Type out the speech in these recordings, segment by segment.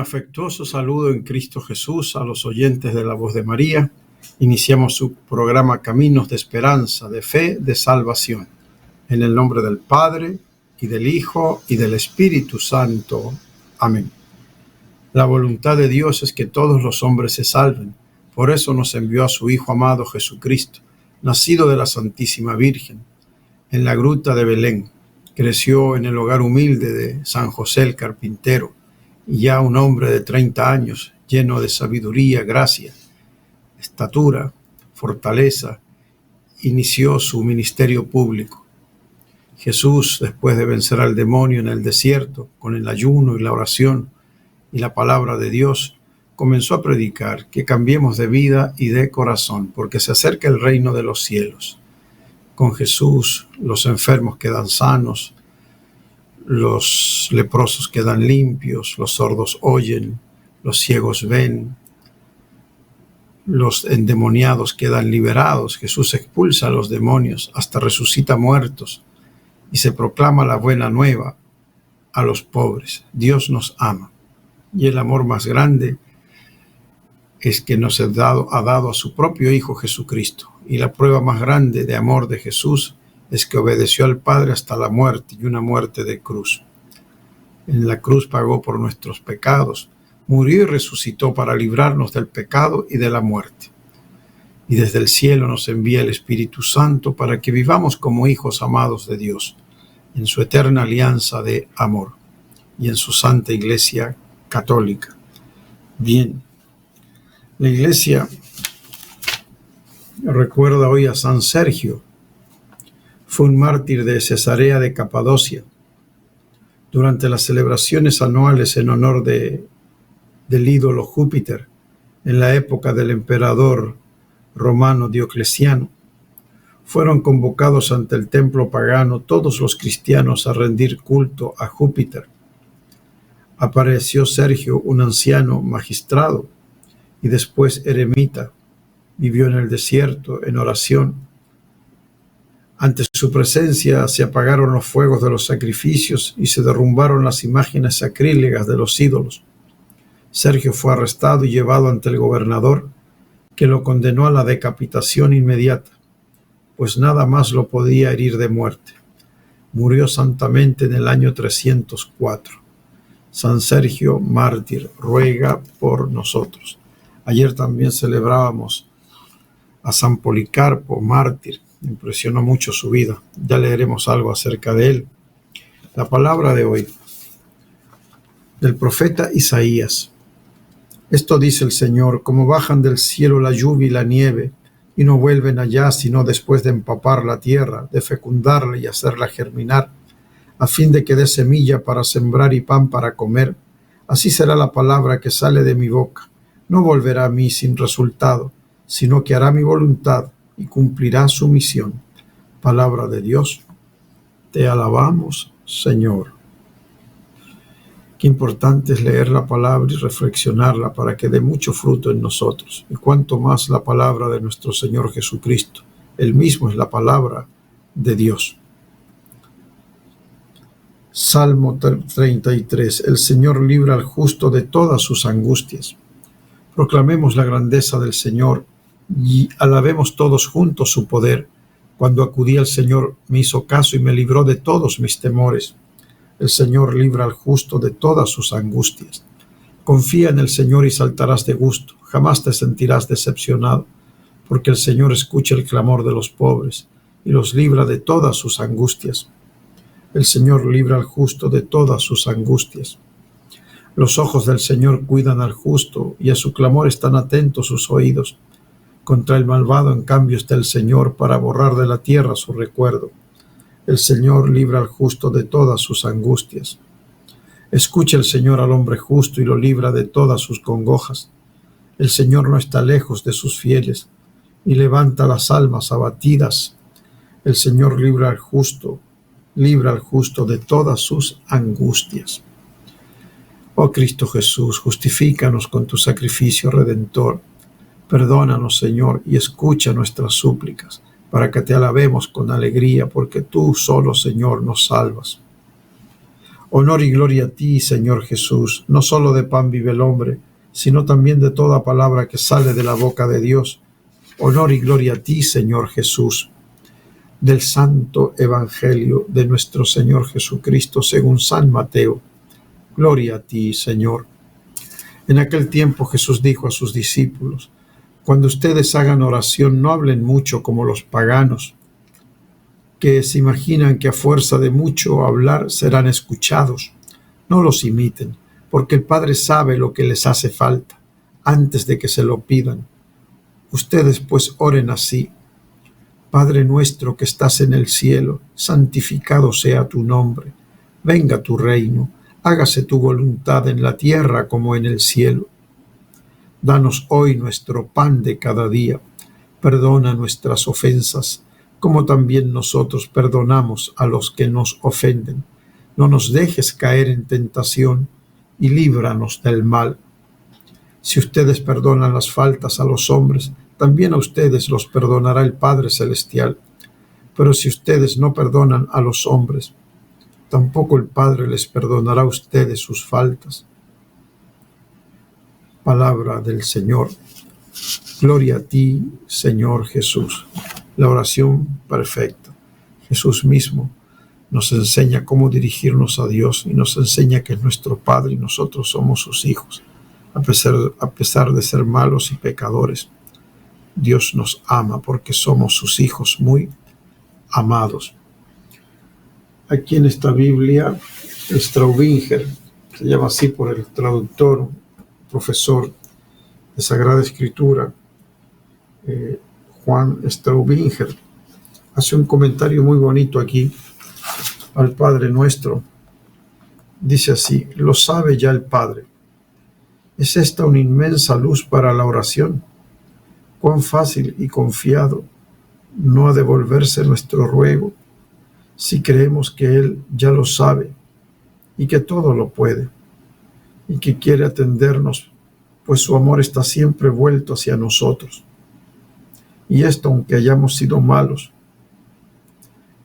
afectuoso saludo en Cristo Jesús a los oyentes de La Voz de María. Iniciamos su programa Caminos de Esperanza, de Fe, de Salvación. En el nombre del Padre, y del Hijo, y del Espíritu Santo. Amén. La voluntad de Dios es que todos los hombres se salven. Por eso nos envió a su Hijo amado Jesucristo, nacido de la Santísima Virgen, en la gruta de Belén. Creció en el hogar humilde de San José el Carpintero, y ya un hombre de 30 años, lleno de sabiduría, gracia, estatura, fortaleza, inició su ministerio público. Jesús, después de vencer al demonio en el desierto, con el ayuno y la oración y la palabra de Dios, comenzó a predicar que cambiemos de vida y de corazón, porque se acerca el reino de los cielos. Con Jesús, los enfermos quedan sanos, los leprosos quedan limpios, los sordos oyen, los ciegos ven, los endemoniados quedan liberados. Jesús expulsa a los demonios, hasta resucita muertos, y se proclama la buena nueva a los pobres. Dios nos ama, y el amor más grande es que nos ha dado a su propio Hijo Jesucristo. Y la prueba más grande de amor de Jesús es que obedeció al Padre hasta la muerte, y una muerte de cruz. En la cruz pagó por nuestros pecados, murió y resucitó para librarnos del pecado y de la muerte. Y desde el cielo nos envía el Espíritu Santo para que vivamos como hijos amados de Dios, en su eterna alianza de amor y en su Santa Iglesia Católica. Bien, la Iglesia recuerda hoy a San Sergio. Fue un mártir de Cesarea de Capadocia. Durante las celebraciones anuales en honor del ídolo Júpiter, en la época del emperador romano Diocleciano, fueron convocados ante el templo pagano todos los cristianos a rendir culto a Júpiter. Apareció Sergio, un anciano magistrado y después eremita. Vivió en el desierto en oración. Ante su presencia se apagaron los fuegos de los sacrificios y se derrumbaron las imágenes sacrílegas de los ídolos. Sergio fue arrestado y llevado ante el gobernador, que lo condenó a la decapitación inmediata, pues nada más lo podía herir de muerte. Murió santamente en el año 304. San Sergio, mártir, ruega por nosotros. Ayer también celebrábamos a San Policarpo, mártir. Me impresionó mucho su vida. Ya leeremos algo acerca de él. La palabra de hoy, del profeta Isaías. Esto dice el Señor: como bajan del cielo la lluvia y la nieve, y no vuelven allá sino después de empapar la tierra, de fecundarla y hacerla germinar, a fin de que dé semilla para sembrar y pan para comer, así será la palabra que sale de mi boca. No volverá a mí sin resultado, sino que hará mi voluntad y cumplirá su misión. Palabra de Dios. Te alabamos, Señor. Qué importante es leer la palabra y reflexionarla para que dé mucho fruto en nosotros. Y cuanto más la palabra de nuestro Señor Jesucristo. Él mismo es la palabra de Dios. Salmo 33. El Señor libra al justo de todas sus angustias. Proclamemos la grandeza del Señor y alabemos todos juntos su poder. Cuando acudí al Señor me hizo caso y me libró de todos mis temores. El Señor libra al justo de todas sus angustias. Confía en el Señor y saltarás de gusto. Jamás te sentirás decepcionado, porque el Señor escucha el clamor de los pobres y los libra de todas sus angustias. El Señor libra al justo de todas sus angustias. Los ojos del Señor cuidan al justo, y a su clamor están atentos sus oídos. Contra el malvado, en cambio, está el Señor para borrar de la tierra su recuerdo. El Señor libra al justo de todas sus angustias. Escucha el Señor al hombre justo y lo libra de todas sus congojas. El Señor no está lejos de sus fieles y levanta las almas abatidas. El Señor libra al justo de todas sus angustias. Oh Cristo Jesús, justifícanos con tu sacrificio redentor. Perdónanos, Señor, y escucha nuestras súplicas, para que te alabemos con alegría, porque tú solo, Señor, nos salvas. Honor y gloria a ti, Señor Jesús. No solo de pan vive el hombre, sino también de toda palabra que sale de la boca de Dios. Honor y gloria a ti, Señor Jesús. Del Santo Evangelio de nuestro Señor Jesucristo según San Mateo. Gloria a ti, Señor. En aquel tiempo Jesús dijo a sus discípulos: cuando ustedes hagan oración, no hablen mucho como los paganos, que se imaginan que a fuerza de mucho hablar serán escuchados. No los imiten, porque el Padre sabe lo que les hace falta antes de que se lo pidan. Ustedes pues oren así: Padre nuestro que estás en el cielo, santificado sea tu nombre. Venga tu reino, hágase tu voluntad en la tierra como en el cielo. Danos hoy nuestro pan de cada día. Perdona nuestras ofensas, como también nosotros perdonamos a los que nos ofenden. No nos dejes caer en tentación y líbranos del mal. Si ustedes perdonan las faltas a los hombres, también a ustedes los perdonará el Padre Celestial. Pero si ustedes no perdonan a los hombres, tampoco el Padre les perdonará a ustedes sus faltas. Palabra del Señor. Gloria a ti, Señor Jesús. La oración perfecta. Jesús mismo nos enseña cómo dirigirnos a Dios y nos enseña que es nuestro Padre y nosotros somos sus hijos. A pesar de ser malos y pecadores, Dios nos ama porque somos sus hijos muy amados. Aquí en esta Biblia, Straubinger, se llama así por el traductor, profesor de Sagrada Escritura, Juan Straubinger, hace un comentario muy bonito aquí al Padre Nuestro. Dice así: lo sabe ya el Padre. ¿Es esta una inmensa luz para la oración? Cuán fácil y confiado no ha de volverse nuestro ruego si creemos que Él ya lo sabe y que todo lo puede y que quiere atendernos, pues su amor está siempre vuelto hacia nosotros. Y esto aunque hayamos sido malos.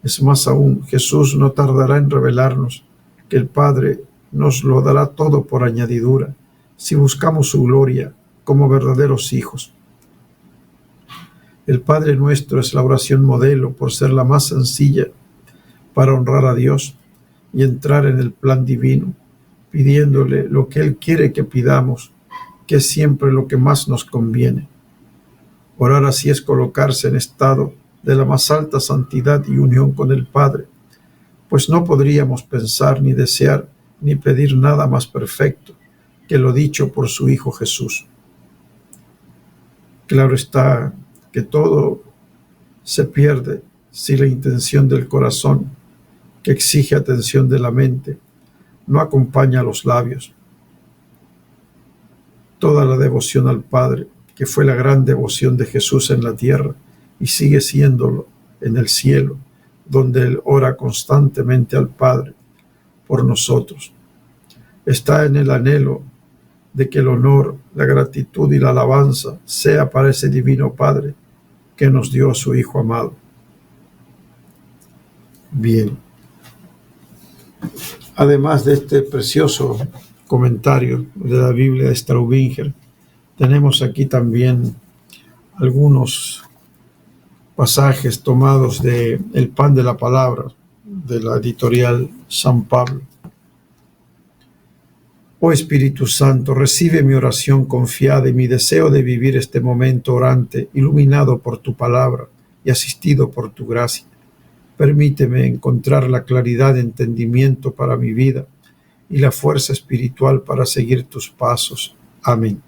Es más aún, Jesús no tardará en revelarnos que el Padre nos lo dará todo por añadidura, si buscamos su gloria como verdaderos hijos. El Padre Nuestro es la oración modelo por ser la más sencilla para honrar a Dios y entrar en el plan divino, pidiéndole lo que Él quiere que pidamos, que es siempre lo que más nos conviene. Orar así es colocarse en estado de la más alta santidad y unión con el Padre, pues no podríamos pensar ni desear ni pedir nada más perfecto que lo dicho por su Hijo Jesús. Claro está que todo se pierde si la intención del corazón, que exige atención de la mente, no acompaña a los labios. Toda la devoción al Padre, que fue la gran devoción de Jesús en la tierra y sigue siéndolo en el cielo, donde Él ora constantemente al Padre por nosotros, está en el anhelo de que el honor, la gratitud y la alabanza sea para ese divino Padre que nos dio a su Hijo amado. Bien. Además de este precioso comentario de la Biblia de Straubinger, tenemos aquí también algunos pasajes tomados de El Pan de la Palabra, de la editorial San Pablo. Oh Espíritu Santo, recibe mi oración confiada y mi deseo de vivir este momento orante, iluminado por tu palabra y asistido por tu gracia. Permíteme encontrar la claridad de entendimiento para mi vida y la fuerza espiritual para seguir tus pasos. Amén.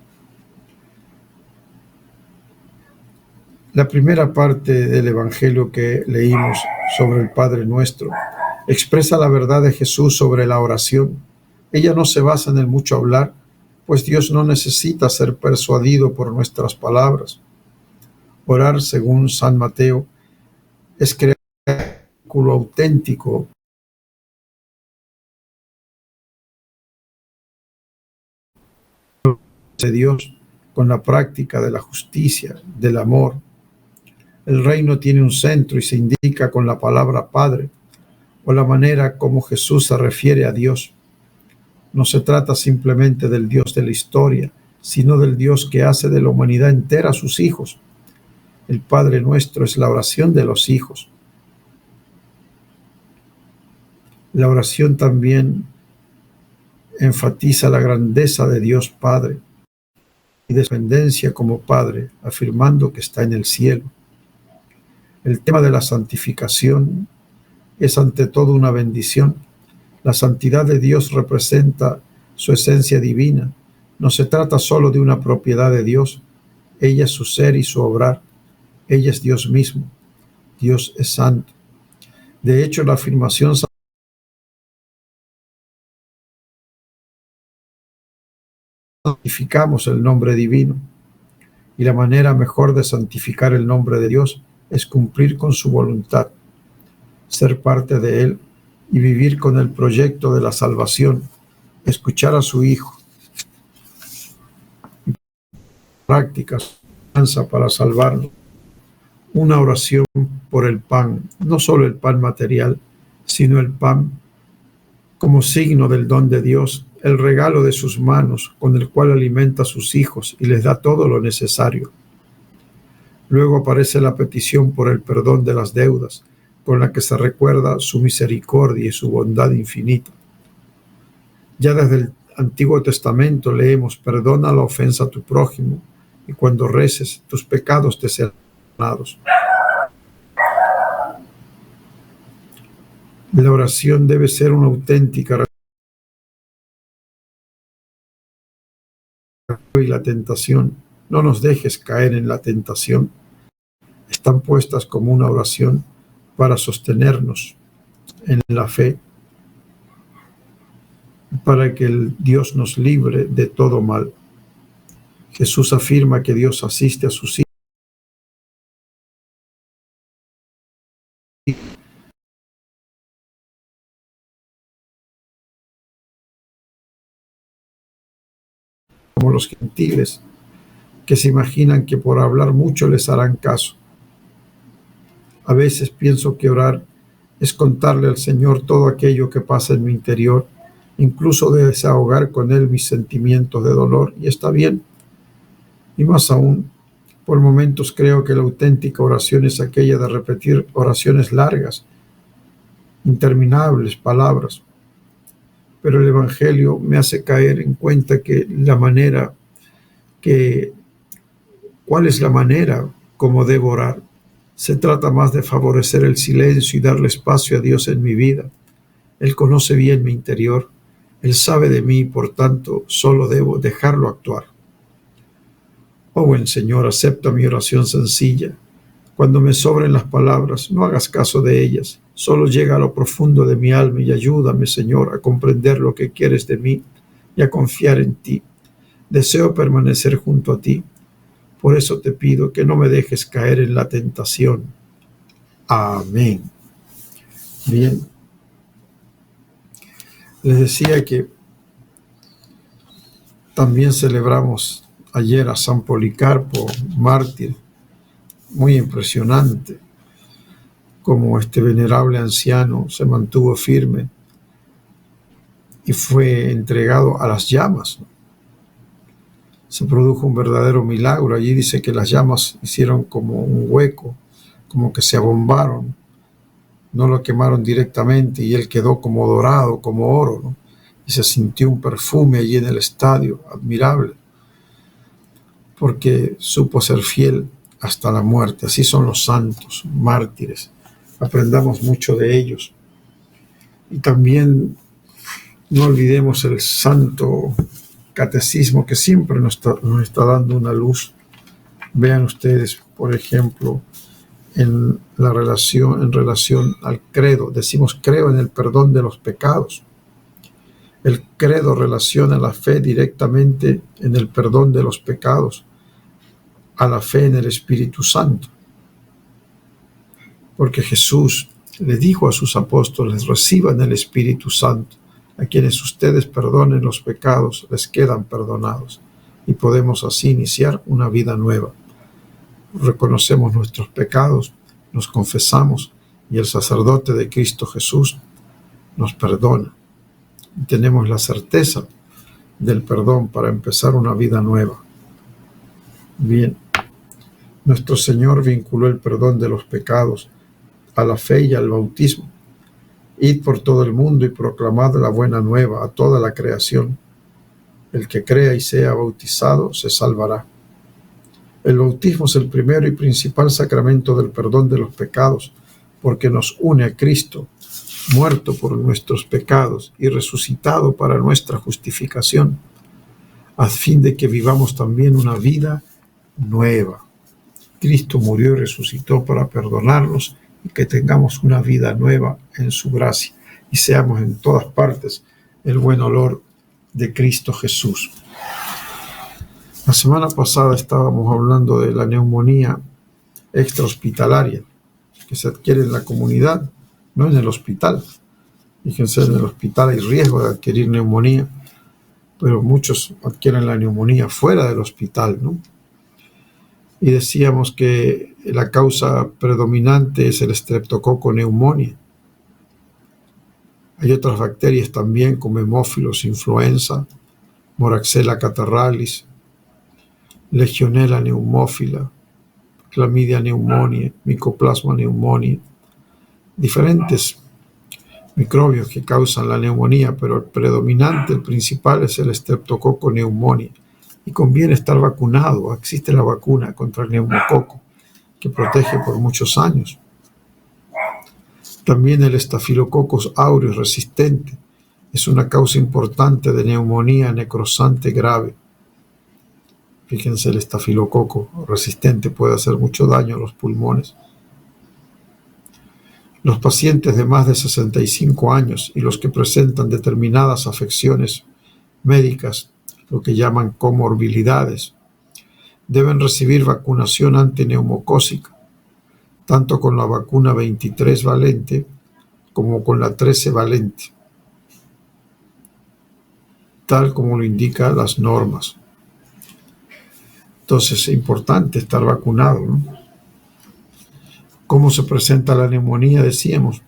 La primera parte del Evangelio que leímos sobre el Padre Nuestro expresa la verdad de Jesús sobre la oración. Ella no se basa en el mucho hablar, pues Dios no necesita ser persuadido por nuestras palabras. Orar, según San Mateo, es crear un vínculo auténtico de Dios con la práctica de la justicia, del amor. El reino tiene un centro y se indica con la palabra Padre. o la manera como Jesús se refiere a Dios. No se trata simplemente del Dios de la historia, sino del Dios que hace de la humanidad entera sus hijos. El Padre Nuestro es la oración de los hijos. La oración también enfatiza la grandeza de Dios Padre y de su dependencia como Padre, afirmando que está en el cielo. El tema de la santificación es ante todo una bendición. La santidad de Dios representa su esencia divina. No se trata solo de una propiedad de Dios. Ella es su ser y su obrar. Ella es Dios mismo. Dios es santo. De hecho, la afirmación santificamos el nombre divino. Y la manera mejor de santificar el nombre de Dios es cumplir con su voluntad, ser parte de Él y vivir con el proyecto de la salvación, escuchar a su Hijo, prácticas para salvarnos. Una oración por el pan, no solo el pan material, sino el pan como signo del don de Dios, el regalo de sus manos con el cual alimenta a sus hijos y les da todo lo necesario. Luego aparece la petición por el perdón de las deudas, con la que se recuerda su misericordia y su bondad infinita. Ya desde el Antiguo Testamento leemos: perdona la ofensa a tu prójimo, y cuando reces, tus pecados te serán perdonados. La oración debe ser una auténtica y la tentación. No nos dejes caer en la tentación. Están puestas como una oración para sostenernos en la fe, para que el Dios nos libre de todo mal. Jesús afirma que Dios asiste a sus hijos como los gentiles, que se imaginan que por hablar mucho les harán caso. A veces pienso que orar es contarle al Señor todo aquello que pasa en mi interior, incluso desahogar con Él mis sentimientos de dolor, y está bien. Y más aún, por momentos creo que la auténtica oración es aquella de repetir oraciones largas, interminables palabras. Pero el Evangelio me hace caer en cuenta que ¿cuál es la manera como debo orar? Se trata más de favorecer el silencio y darle espacio a Dios en mi vida. Él conoce bien mi interior. Él sabe de mí, por tanto, solo debo dejarlo actuar. Oh buen Señor, acepta mi oración sencilla. Cuando me sobren las palabras, no hagas caso de ellas. Solo llega a lo profundo de mi alma y ayúdame, Señor, a comprender lo que quieres de mí y a confiar en ti. Deseo permanecer junto a ti. Por eso te pido que no me dejes caer en la tentación. Amén. Bien. Les decía que también celebramos ayer a San Policarpo, mártir. Muy impresionante cómo este venerable anciano se mantuvo firme y fue entregado a las llamas. Se produjo un verdadero milagro. Allí dice que las llamas hicieron como un hueco, como que se abombaron, no lo quemaron directamente, y él quedó como dorado, como oro, ¿no? Y se sintió un perfume allí en el estadio, admirable, porque supo ser fiel hasta la muerte. Así son los santos, mártires. Aprendamos mucho de ellos. Y también no olvidemos el santo catecismo, que siempre nos está dando una luz. Vean ustedes, por ejemplo, en relación al credo. Decimos: creo en el perdón de los pecados. El credo relaciona la fe directamente en el perdón de los pecados a la fe en el Espíritu Santo. Porque Jesús le dijo a sus apóstoles: reciban el Espíritu Santo. A quienes ustedes perdonen los pecados, les quedan perdonados. Y podemos así iniciar una vida nueva. Reconocemos nuestros pecados, nos confesamos, y el sacerdote de Cristo Jesús nos perdona. Y tenemos la certeza del perdón para empezar una vida nueva. Bien, nuestro Señor vinculó el perdón de los pecados a la fe y al bautismo. Id por todo el mundo y proclamad la buena nueva a toda la creación. El que crea y sea bautizado se salvará. El bautismo es el primero y principal sacramento del perdón de los pecados, porque nos une a Cristo, muerto por nuestros pecados y resucitado para nuestra justificación, a fin de que vivamos también una vida nueva. Cristo murió y resucitó para perdonarnos y que tengamos una vida nueva en su gracia y seamos en todas partes el buen olor de Cristo Jesús. La semana pasada estábamos hablando de la neumonía extrahospitalaria que se adquiere en la comunidad, no en el hospital. Fíjense, en el hospital hay riesgo de adquirir neumonía, pero muchos adquieren la neumonía fuera del hospital, ¿no? Y decíamos que la causa predominante es el Streptococcus pneumoniae. Hay otras bacterias también como Haemophilus influenza, Moraxella catarrhalis, Legionella pneumophila, Chlamydia pneumoniae, Mycoplasma pneumoniae, diferentes microbios que causan la neumonía, pero el predominante, el principal es el Streptococcus pneumoniae. Y conviene estar vacunado. Existe la vacuna contra el neumococo que protege por muchos años. También el Staphylococcus aureus resistente es una causa importante de neumonía necrosante grave. Fíjense, el estafilococo resistente puede hacer mucho daño a los pulmones. Los pacientes de más de 65 años y los que presentan determinadas afecciones médicas, lo que llaman comorbilidades, deben recibir vacunación antineumocócica, tanto con la vacuna 23 valente como con la 13 valente, tal como lo indican las normas. Entonces es importante estar vacunado, ¿no? ¿Cómo se presenta la neumonía? Decíamos,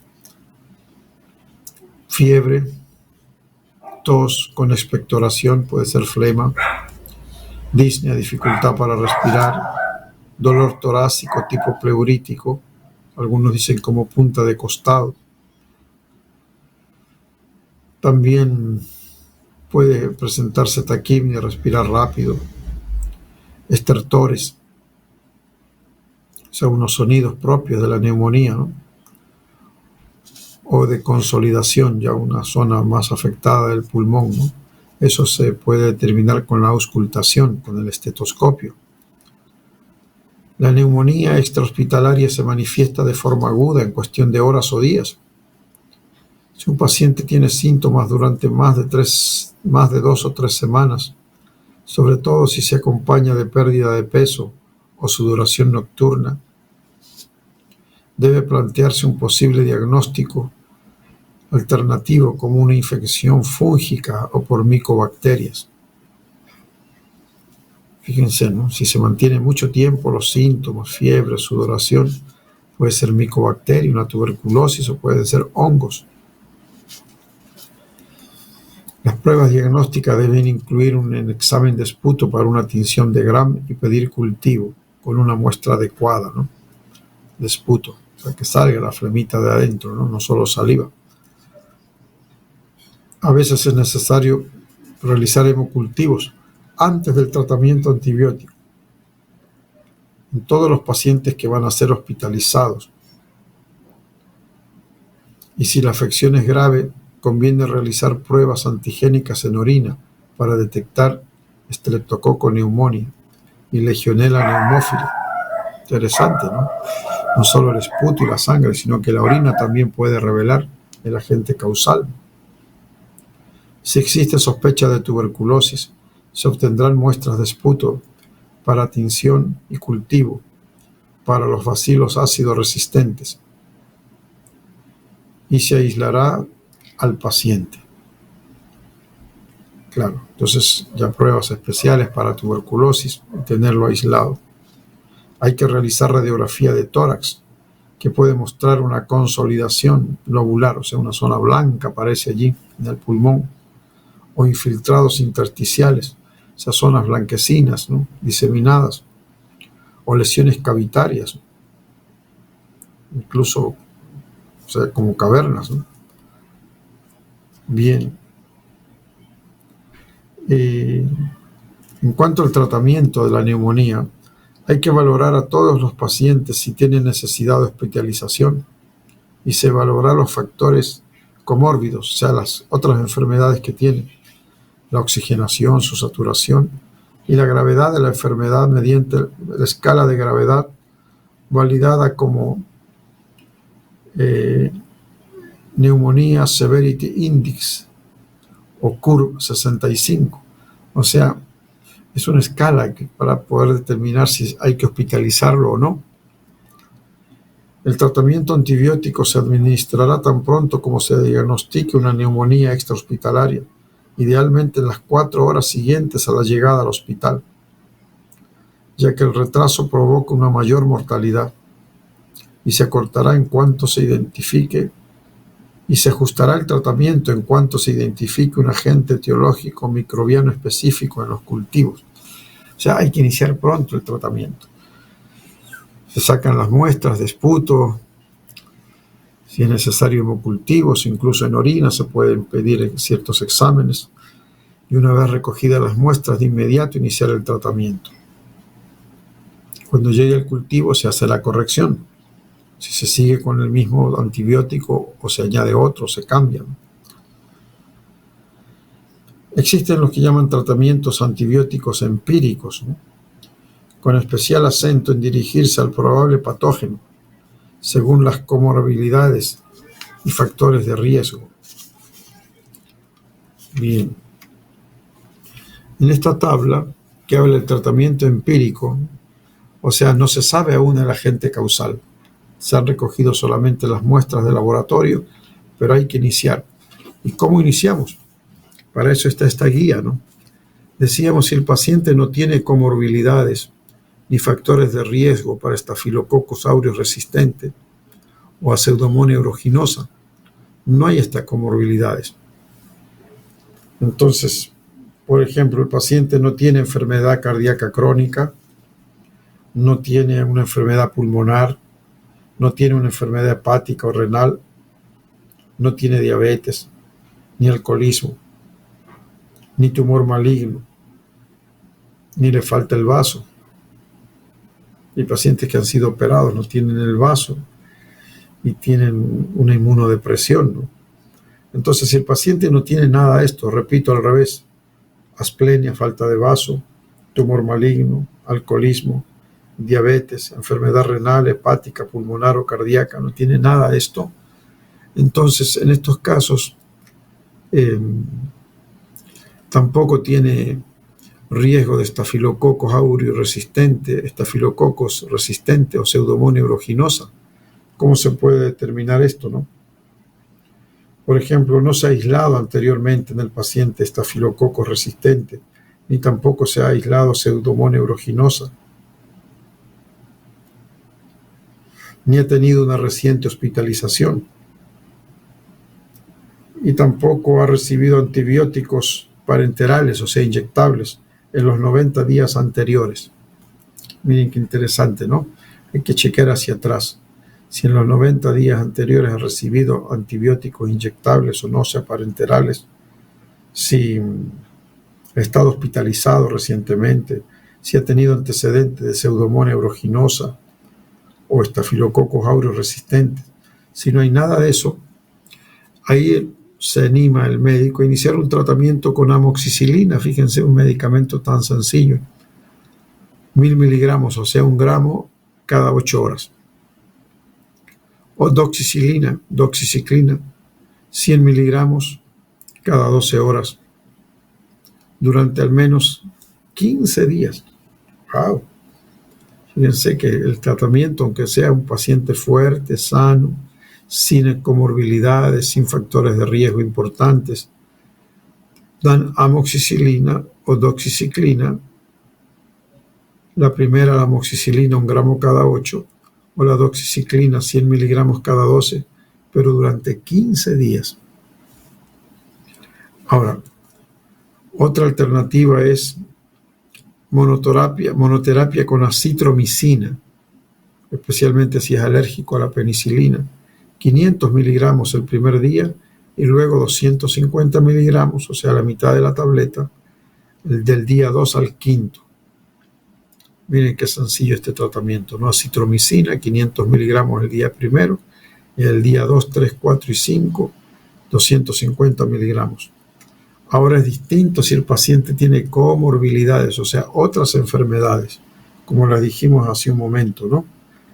fiebre, tos con expectoración, puede ser flema, disnea, dificultad para respirar, dolor torácico tipo pleurítico, algunos dicen como punta de costado. También puede presentarse taquimia, respirar rápido, estertores, o sea, unos sonidos propios de la neumonía, ¿no? O de consolidación, ya una zona más afectada del pulmón, ¿no? Eso se puede determinar con la auscultación, con el estetoscopio. La neumonía extrahospitalaria se manifiesta de forma aguda en cuestión de horas o días. Si un paciente tiene síntomas durante más de 2 o 3 semanas, sobre todo si se acompaña de pérdida de peso o sudoración nocturna, debe plantearse un posible diagnóstico alternativo como una infección fúngica o por micobacterias. Fíjense, ¿no? Si se mantiene mucho tiempo los síntomas, fiebre, sudoración, puede ser micobacteria, una tuberculosis o pueden ser hongos. Las pruebas diagnósticas deben incluir un examen de esputo para una tinción de Gram y pedir cultivo con una muestra adecuada, ¿no? De esputo, o sea, que salga la flemita de adentro, ¿no? No solo saliva. A veces es necesario realizar hemocultivos antes del tratamiento antibiótico en todos los pacientes que van a ser hospitalizados. Y si la afección es grave, conviene realizar pruebas antigénicas en orina para detectar Streptococcus pneumoniae y Legionella pneumophila. Interesante, ¿no? No solo el esputo y la sangre, sino que la orina también puede revelar el agente causal. Si existe sospecha de tuberculosis, se obtendrán muestras de esputo para tinción y cultivo para los bacilos ácidos resistentes y se aislará al paciente. Claro, entonces ya pruebas especiales para tuberculosis y tenerlo aislado. Hay que realizar radiografía de tórax que puede mostrar una consolidación lobular, o sea, una zona blanca aparece allí en el pulmón, o infiltrados intersticiales, esas zonas blanquecinas, ¿no?, diseminadas, o lesiones cavitarias, incluso, o sea, como cavernas, ¿no? Bien. En cuanto al tratamiento de la neumonía, hay que valorar a todos los pacientes si tienen necesidad de hospitalización y se valorará los factores comórbidos, o sea, las otras enfermedades que tienen, la oxigenación, su saturación y la gravedad de la enfermedad mediante la escala de gravedad validada como Neumonía Severity Index o CURB 65. O sea, es una escala para poder determinar si hay que hospitalizarlo o no. El tratamiento antibiótico se administrará tan pronto como se diagnostique una neumonía extrahospitalaria, idealmente en las 4 horas siguientes a la llegada al hospital, ya que el retraso provoca una mayor mortalidad, y se acortará en cuanto se identifique y se ajustará el tratamiento en cuanto se identifique un agente etiológico microbiano específico en los cultivos. O sea, hay que iniciar pronto el tratamiento. Se sacan las muestras de esputo, si es necesario hemocultivos, incluso en orina se pueden pedir ciertos exámenes, y una vez recogidas las muestras de inmediato iniciar el tratamiento. Cuando llegue el cultivo se hace la corrección, si se sigue con el mismo antibiótico o se añade otro, se cambian. Existen los que llaman tratamientos antibióticos empíricos, ¿no?, con especial acento en dirigirse al probable patógeno, según las comorbilidades y factores de riesgo. Bien. En esta tabla, que habla del tratamiento empírico, o sea, no se sabe aún el agente causal. Se han recogido solamente las muestras de laboratorio, pero hay que iniciar. ¿Y cómo iniciamos? Para eso está esta guía, ¿no? Decíamos, si el paciente no tiene comorbilidades ni factores de riesgo para Staphylococcus aureus resistente o a Pseudomonas aeruginosa, no hay estas comorbilidades. Entonces, por ejemplo, el paciente no tiene enfermedad cardíaca crónica, no tiene una enfermedad pulmonar, no tiene una enfermedad hepática o renal, no tiene diabetes, ni alcoholismo, ni tumor maligno, ni le falta el vaso. Hay pacientes que han sido operados, no tienen el vaso y tienen una inmunodepresión, ¿no? Entonces, si el paciente no tiene nada de esto, repito, al revés, asplenia, falta de vaso, tumor maligno, alcoholismo, diabetes, enfermedad renal, hepática, pulmonar o cardíaca, no tiene nada de esto, entonces en estos casos tampoco tiene riesgo de Staphylococcus aureus resistente o Pseudomonas aeruginosa. ¿Cómo se puede determinar esto, no? Por ejemplo, no se ha aislado anteriormente en el paciente Staphylococcus resistente, ni tampoco se ha aislado Pseudomonas aeruginosa, ni ha tenido una reciente hospitalización, y tampoco ha recibido antibióticos parenterales, o sea, inyectables, en los 90 días anteriores. Miren qué interesante, ¿no? Hay que chequear hacia atrás. Si en los 90 días anteriores ha recibido antibióticos inyectables o no, sea parenterales, si ha estado hospitalizado recientemente, si ha tenido antecedentes de Pseudomonas aeruginosa o Staphylococcus aureus resistente. Si no hay nada de eso, ahí se anima el médico a iniciar un tratamiento con amoxicilina. Fíjense, un medicamento tan sencillo. 1000 miligramos, o sea, 1 gramo cada 8 horas. O doxiciclina, 100 miligramos cada 12 horas, durante al menos 15 días. ¡Wow! Fíjense que el tratamiento, aunque sea un paciente fuerte, sano, sin comorbilidades, sin factores de riesgo importantes, dan amoxicilina o doxiciclina. La primera, la amoxicilina, 1 gramo cada 8, o la doxiciclina 100 miligramos cada 12, pero durante 15 días. Ahora, otra alternativa es monoterapia con acitromicina, especialmente si es alérgico a la penicilina. 500 miligramos el primer día y luego 250 miligramos, o sea, la mitad de la tableta, del día 2 al 5. Miren qué sencillo este tratamiento, ¿no? Acitromicina, 500 miligramos el día primero, y el día 2, 3, 4 y 5, 250 miligramos. Ahora es distinto si el paciente tiene comorbilidades, o sea, otras enfermedades, como las dijimos hace un momento, ¿no?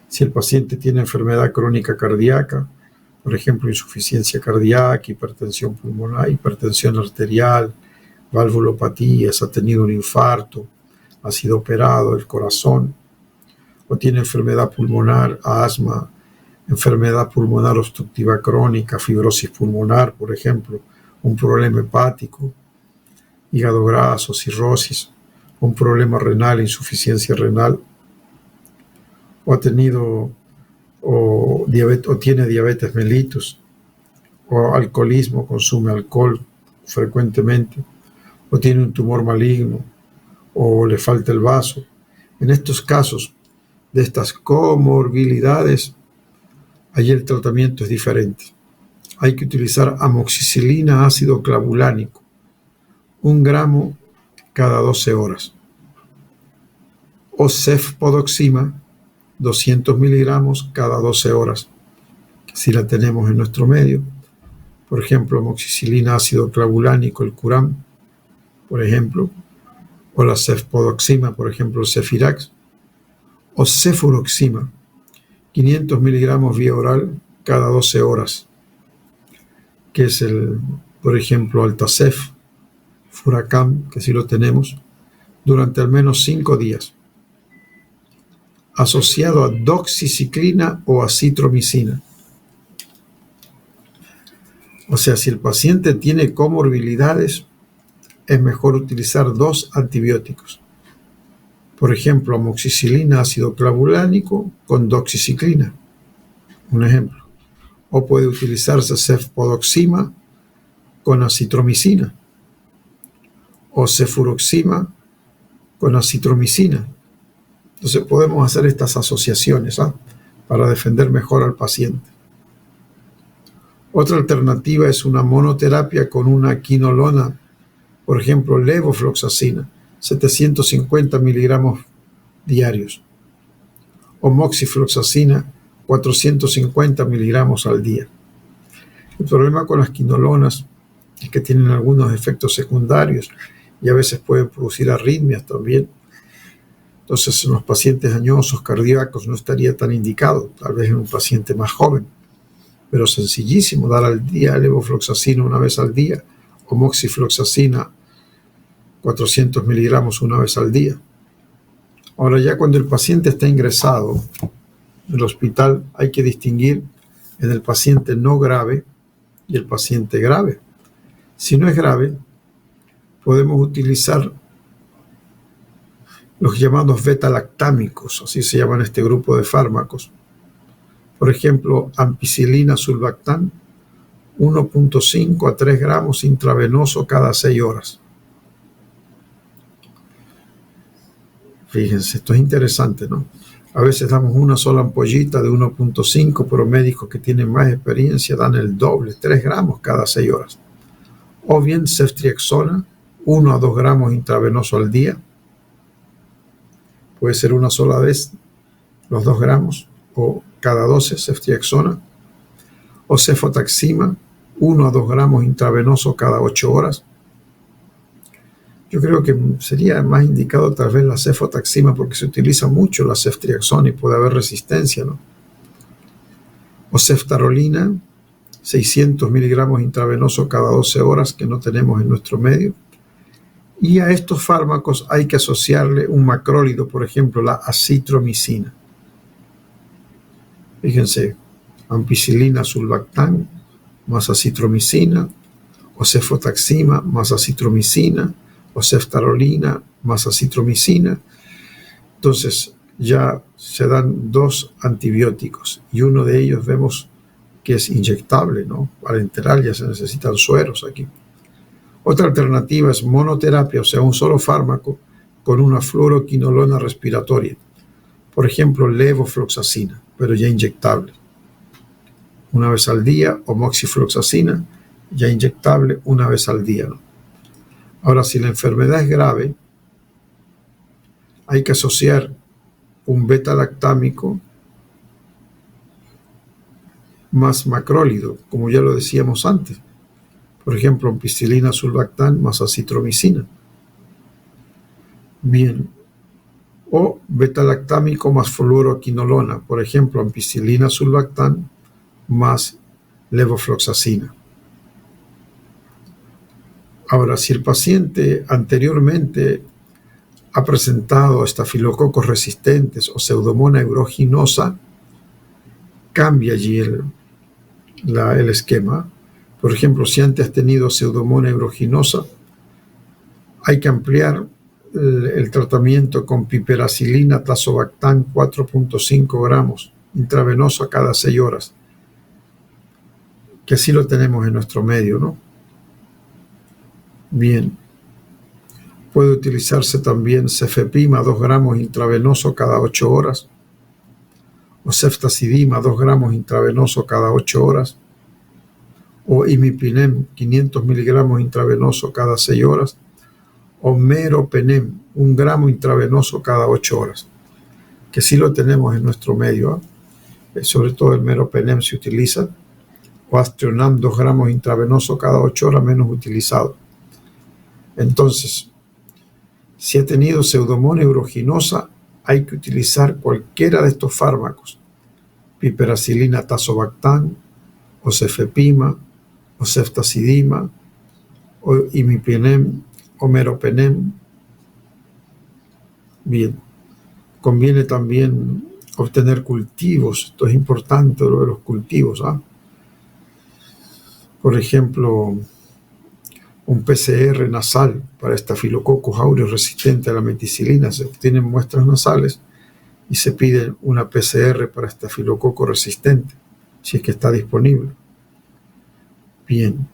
Si el paciente tiene enfermedad crónica cardíaca, por ejemplo, insuficiencia cardíaca, hipertensión pulmonar, hipertensión arterial, valvulopatías, ha tenido un infarto, ha sido operado el corazón, o tiene enfermedad pulmonar, asma, enfermedad pulmonar obstructiva crónica, fibrosis pulmonar, por ejemplo, un problema hepático, hígado graso, cirrosis, un problema renal, insuficiencia renal, o ha tenido o tiene diabetes mellitus, o alcoholismo, consume alcohol frecuentemente, o tiene un tumor maligno, o le falta el vaso. En estos casos de estas comorbilidades, allí el tratamiento es diferente. Hay que utilizar amoxicilina ácido clavulánico, 1 gramo cada 12 horas, o cefpodoxima, 200 miligramos cada 12 horas, que si la tenemos en nuestro medio. Por ejemplo, amoxicilina ácido clavulánico, el Curam, por ejemplo, o la cefpodoxima, por ejemplo, el Cefirax, o cefuroxima, 500 miligramos vía oral cada 12 horas, que es por ejemplo, Altacef, Furacam, que sí lo tenemos, durante al menos 5 días, asociado a doxiciclina o acitromicina. O sea, si el paciente tiene comorbilidades, es mejor utilizar 2 antibióticos. Por ejemplo, amoxicilina ácido clavulánico con doxiciclina, un ejemplo. O puede utilizarse cefpodoxima con acitromicina, o cefuroxima con acitromicina. Entonces podemos hacer estas asociaciones para defender mejor al paciente. Otra alternativa es una monoterapia con una quinolona, por ejemplo, levofloxacina, 750 miligramos diarios, o moxifloxacina, 450 miligramos al día. El problema con las quinolonas es que tienen algunos efectos secundarios y a veces pueden producir arritmias también. Entonces, en los pacientes añosos cardíacos no estaría tan indicado, tal vez en un paciente más joven, pero sencillísimo, dar al día levofloxacina una vez al día, o moxifloxacina 400 miligramos una vez al día. Ahora, ya cuando el paciente está ingresado en el hospital, hay que distinguir en el paciente no grave y el paciente grave. Si no es grave, podemos utilizar los llamados beta-lactámicos, así se llaman este grupo de fármacos. Por ejemplo, ampicilina sulbactam, 1.5 a 3 gramos intravenoso cada 6 horas. Fíjense, esto es interesante, ¿no? A veces damos una sola ampollita de 1.5, pero médicos que tienen más experiencia dan el doble, 3 gramos cada 6 horas. O bien ceftriaxona, 1 a 2 gramos intravenoso al día. Puede ser una sola vez los 2 gramos, o cada 12 ceftriaxona. O cefotaxima, 1 a 2 gramos intravenoso cada 8 horas. Yo creo que sería más indicado tal vez la cefotaxima porque se utiliza mucho la ceftriaxona y puede haber resistencia, ¿no? O ceftarolina, 600 miligramos intravenoso cada 12 horas que no tenemos en nuestro medio. Y a estos fármacos hay que asociarle un macrólido, por ejemplo, la acitromicina. Fíjense, ampicilina sulbactam más acitromicina, o cefotaxima más acitromicina, o ceftarolina más acitromicina. Entonces, ya se dan 2 antibióticos y uno de ellos vemos que es inyectable, ¿no? Parenteral, ya se necesitan sueros aquí. Otra alternativa es monoterapia, o sea, un solo fármaco con una fluoroquinolona respiratoria. Por ejemplo, levofloxacina, pero ya inyectable. Una vez al día, o moxifloxacina, ya inyectable una vez al día, ¿no? Ahora, si la enfermedad es grave, hay que asociar un beta-lactámico más macrólido, como ya lo decíamos antes. Por ejemplo, ampicilina sulbactam más acitromicina. Bien. O beta-lactámico más fluoroquinolona. Por ejemplo, ampicilina sulbactam más levofloxacina. Ahora, si el paciente anteriormente ha presentado estafilococos resistentes o Pseudomonas aeruginosa, cambia allí el esquema. Por ejemplo, si antes has tenido Pseudomonas aeruginosa, hay que ampliar el tratamiento con piperacilina tazobactam 4.5 gramos intravenoso a cada 6 horas, que así lo tenemos en nuestro medio, ¿no? Bien. Puede utilizarse también cefepima 2 gramos intravenoso cada 8 horas, o ceftazidima 2 gramos intravenoso cada 8 horas, o imipinem 500 miligramos intravenoso cada 6 horas, o meropenem 1 gramo intravenoso cada 8 horas, que sí lo tenemos en nuestro medio, ¿eh? Sobre todo el meropenem se utiliza, o aztreonam 2 gramos intravenoso cada 8 horas, menos utilizado. Entonces, si ha tenido Pseudomonas aeruginosa, hay que utilizar cualquiera de estos fármacos, piperacilina tazobactam, o cefepima, o ceftazidima, o imipinem, o meropenem. Bien, conviene también obtener cultivos, esto es importante lo de los cultivos, ¿ah? Por ejemplo, un PCR nasal para Staphylococcus aureus resistente a la meticilina. Se obtienen muestras nasales y se pide una PCR para estafilococo resistente, si es que está disponible. Bien.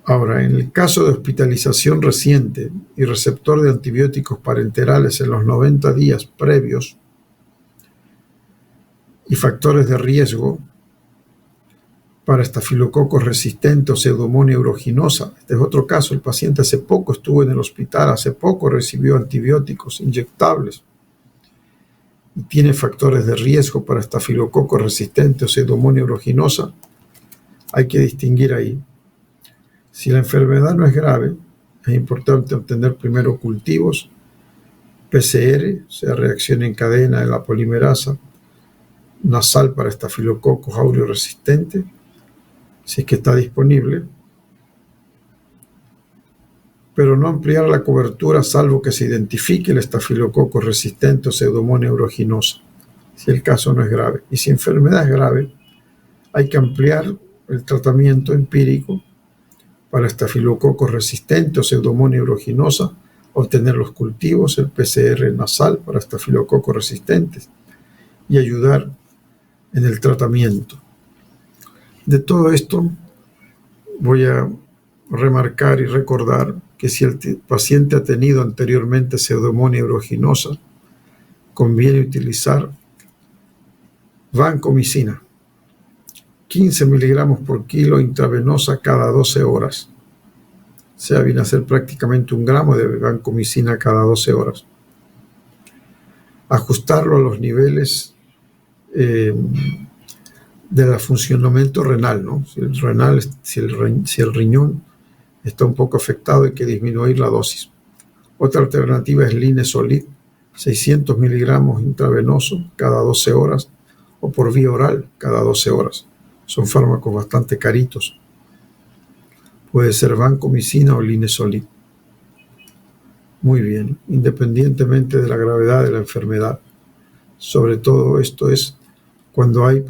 Ahora, en el caso de hospitalización reciente y receptor de antibióticos parenterales en los 90 días previos y factores de riesgo para estafilococo resistente o Pseudomonas aeruginosa. Este es otro caso. El paciente hace poco estuvo en el hospital, hace poco recibió antibióticos inyectables y tiene factores de riesgo para estafilococo resistente o Pseudomonas aeruginosa. Hay que distinguir ahí. Si la enfermedad no es grave, es importante obtener primero cultivos, PCR, o sea, reacción en cadena de la polimerasa nasal para Staphylococcus aureus resistente, si es que está disponible, pero no ampliar la cobertura salvo que se identifique el estafilococo resistente o Pseudomonas aeruginosa, si el caso no es grave. Y si la enfermedad es grave, hay que ampliar el tratamiento empírico para estafilococo resistente o Pseudomonas aeruginosa, obtener los cultivos, el PCR nasal para estafilococo resistentes y ayudar en el tratamiento. De todo esto voy a remarcar y recordar que si el paciente ha tenido anteriormente Pseudomonas aeruginosa, conviene utilizar vancomicina, 15 miligramos por kilo intravenosa cada 12 horas. O sea, viene a ser prácticamente 1 gramo de vancomicina cada 12 horas. Ajustarlo a los niveles del funcionamiento renal, ¿no? Si el riñón está un poco afectado, hay que disminuir la dosis. Otra alternativa es Linezolid, 600 miligramos intravenoso cada 12 horas o por vía oral cada 12 horas. Son fármacos bastante caritos. Puede ser vancomicina o Linezolid. Muy bien, independientemente de la gravedad de la enfermedad. Sobre todo esto es cuando hay,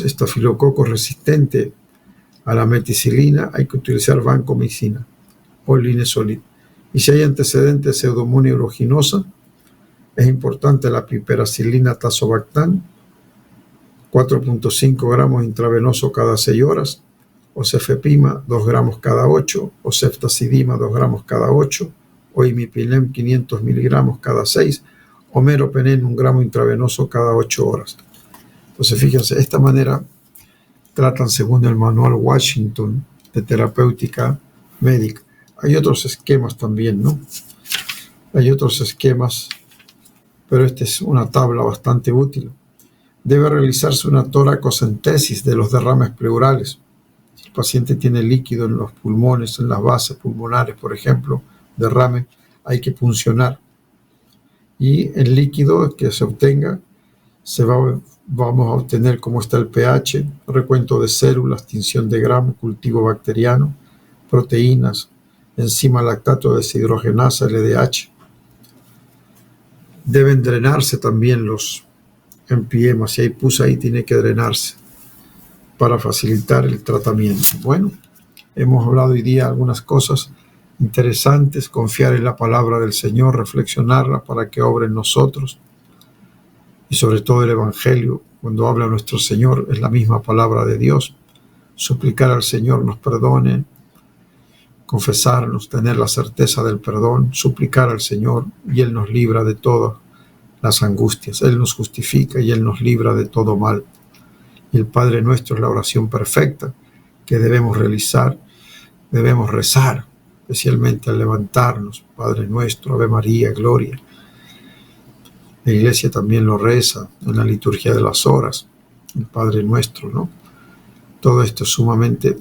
estafilococo resistente a la meticilina, hay que utilizar vancomicina o Linezolid. Y si hay antecedentes de Pseudomonas aeruginosa, Es importante la piperacilina tazobactam, 4.5 gramos intravenoso cada 6 horas, o cefepima 2 gramos cada 8, o ceftazidima 2 gramos cada 8, o imipilem 500 miligramos cada 6, o meropenem 1 gramo intravenoso cada 8 horas. Entonces, fíjense, de esta manera tratan según el manual Washington de terapéutica médica. Hay otros esquemas también, ¿no? Hay otros esquemas, pero esta es una tabla bastante útil. Debe realizarse una toracocentesis de los derrames pleurales. Si el paciente tiene líquido en los pulmones, en las bases pulmonares, por ejemplo, derrame, hay que puncionar. Y el líquido que se obtenga, vamos a obtener cómo está el pH, recuento de células, tinción de gramo, cultivo bacteriano, proteínas, enzima lactato deshidrogenasa, LDH. Deben drenarse también los empiemas. Si hay pus ahí, tiene que drenarse para facilitar el tratamiento. Bueno, hemos hablado hoy día algunas cosas interesantes, confiar en la palabra del Señor, reflexionarla para que obre en nosotros, y sobre todo el Evangelio, cuando habla nuestro Señor, es la misma palabra de Dios. Suplicar al Señor nos perdone, confesarnos, tener la certeza del perdón, suplicar al Señor y Él nos libra de todas las angustias. Él nos justifica y Él nos libra de todo mal. Y el Padre Nuestro es la oración perfecta que debemos realizar, debemos rezar, especialmente al levantarnos. Padre Nuestro, Ave María, Gloria. La Iglesia también lo reza en la liturgia de las horas, el Padre Nuestro, ¿no? Todo esto es sumamente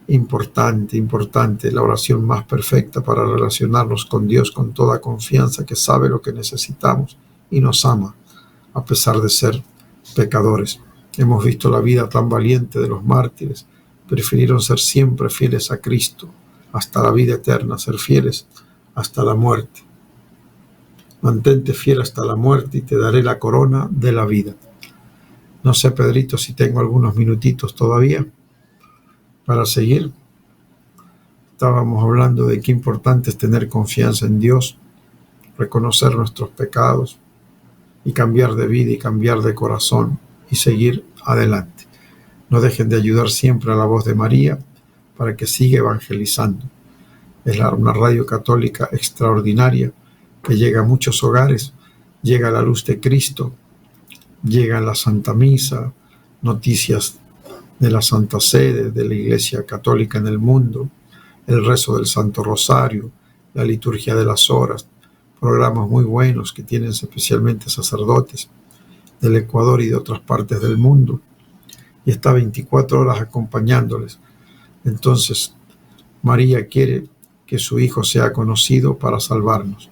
importante, la oración más perfecta para relacionarnos con Dios con toda confianza, que sabe lo que necesitamos y nos ama, a pesar de ser pecadores. Hemos visto la vida tan valiente de los mártires, prefirieron ser siempre fieles a Cristo, hasta la vida eterna, ser fieles hasta la muerte. Mantente fiel hasta la muerte y te daré la corona de la vida. No sé, Pedrito, si tengo algunos minutitos todavía para seguir. Estábamos hablando de qué importante es tener confianza en Dios, reconocer nuestros pecados y cambiar de vida y cambiar de corazón y seguir adelante. No dejen de ayudar siempre a la voz de María para que siga evangelizando. Es una radio católica extraordinaria que llega a muchos hogares, llega la luz de Cristo, llega la Santa Misa, noticias de la Santa Sede, de la Iglesia Católica en el mundo, el rezo del Santo Rosario, la liturgia de las horas, programas muy buenos que tienen especialmente sacerdotes del Ecuador y de otras partes del mundo, y está 24 horas acompañándoles. Entonces, María quiere que su Hijo sea conocido para salvarnos.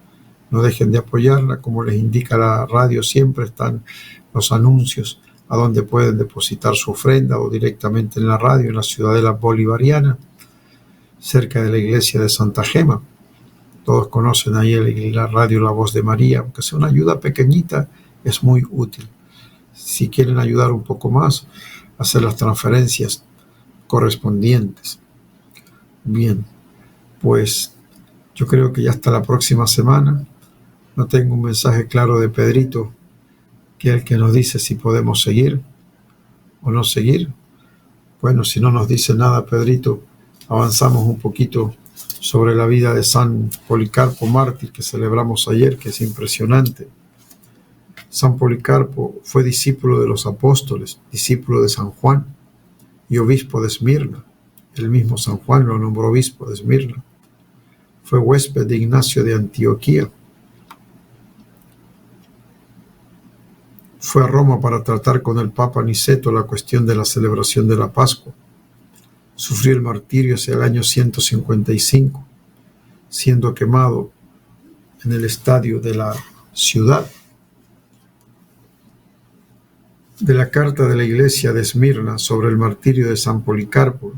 No dejen de apoyarla, como les indica la radio, siempre están los anuncios a donde pueden depositar su ofrenda, o directamente en la radio, en la Ciudadela Bolivariana, cerca de la iglesia de Santa Gema. Todos conocen ahí la radio La Voz de María, aunque sea una ayuda pequeñita, es muy útil. Si quieren ayudar un poco más, hacer las transferencias correspondientes. Bien, pues yo creo que ya hasta la próxima semana. No tengo un mensaje claro de Pedrito, que es el que nos dice si podemos seguir o no seguir. Bueno, si no nos dice nada Pedrito, avanzamos un poquito sobre la vida de San Policarpo mártir, que celebramos ayer, que es impresionante. San Policarpo fue discípulo de los apóstoles, discípulo de San Juan y obispo de Esmirna. El mismo San Juan lo nombró obispo de Esmirna. Fue huésped de Ignacio de Antioquía. Fue a Roma para tratar con el Papa Niceto la cuestión de la celebración de la Pascua. Sufrió el martirio hacia el año 155, siendo quemado en el estadio de la ciudad. De la carta de la iglesia de Esmirna sobre el martirio de San Policarpo,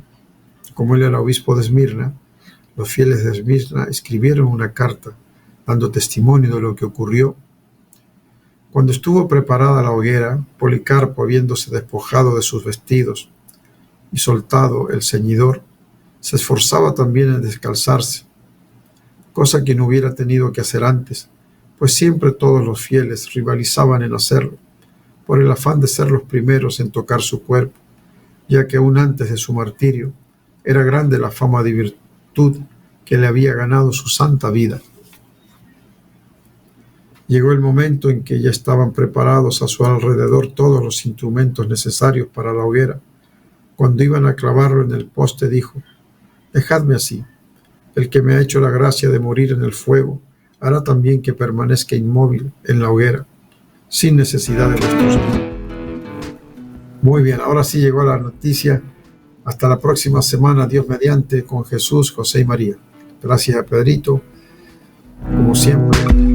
como él era obispo de Esmirna, los fieles de Esmirna escribieron una carta dando testimonio de lo que ocurrió. Cuando estuvo preparada la hoguera, Policarpo, habiéndose despojado de sus vestidos y soltado el ceñidor, se esforzaba también en descalzarse, cosa que no hubiera tenido que hacer antes, pues siempre todos los fieles rivalizaban en hacerlo, por el afán de ser los primeros en tocar su cuerpo, ya que aún antes de su martirio era grande la fama de virtud que le había ganado su santa vida. Llegó el momento en que ya estaban preparados a su alrededor todos los instrumentos necesarios para la hoguera. Cuando iban a clavarlo en el poste, dijo: «Dejadme así. El que me ha hecho la gracia de morir en el fuego hará también que permanezca inmóvil en la hoguera, sin necesidad de vuestros bienes». Muy bien, ahora sí llegó la noticia. Hasta la próxima semana, Dios mediante, con Jesús, José y María. Gracias a Pedrito, como siempre.